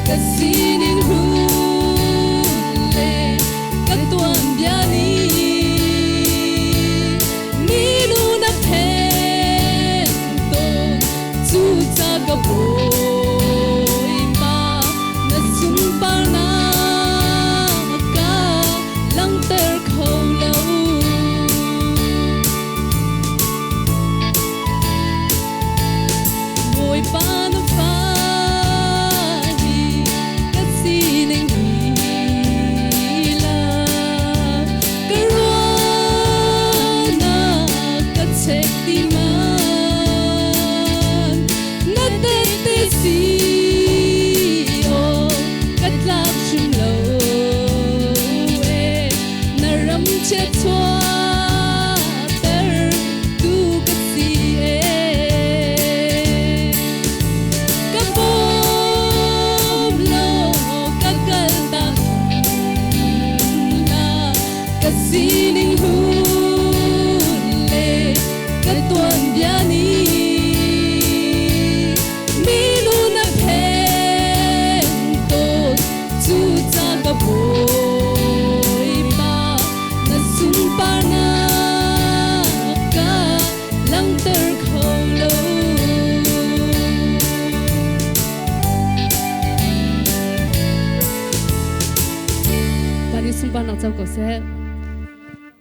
kasinin hule katuan biani nilu na pen to chu cha ka boy ma na sumpa na ka lang ter kholo boy pa na fa chết xóa ter tu cái gì các bom lo các cơn ta là cái gì ninh hule cái tuần biani mi lu na pen to chu cha ka bo Parna ka lang ter kholo Pani sumpa na chau ko se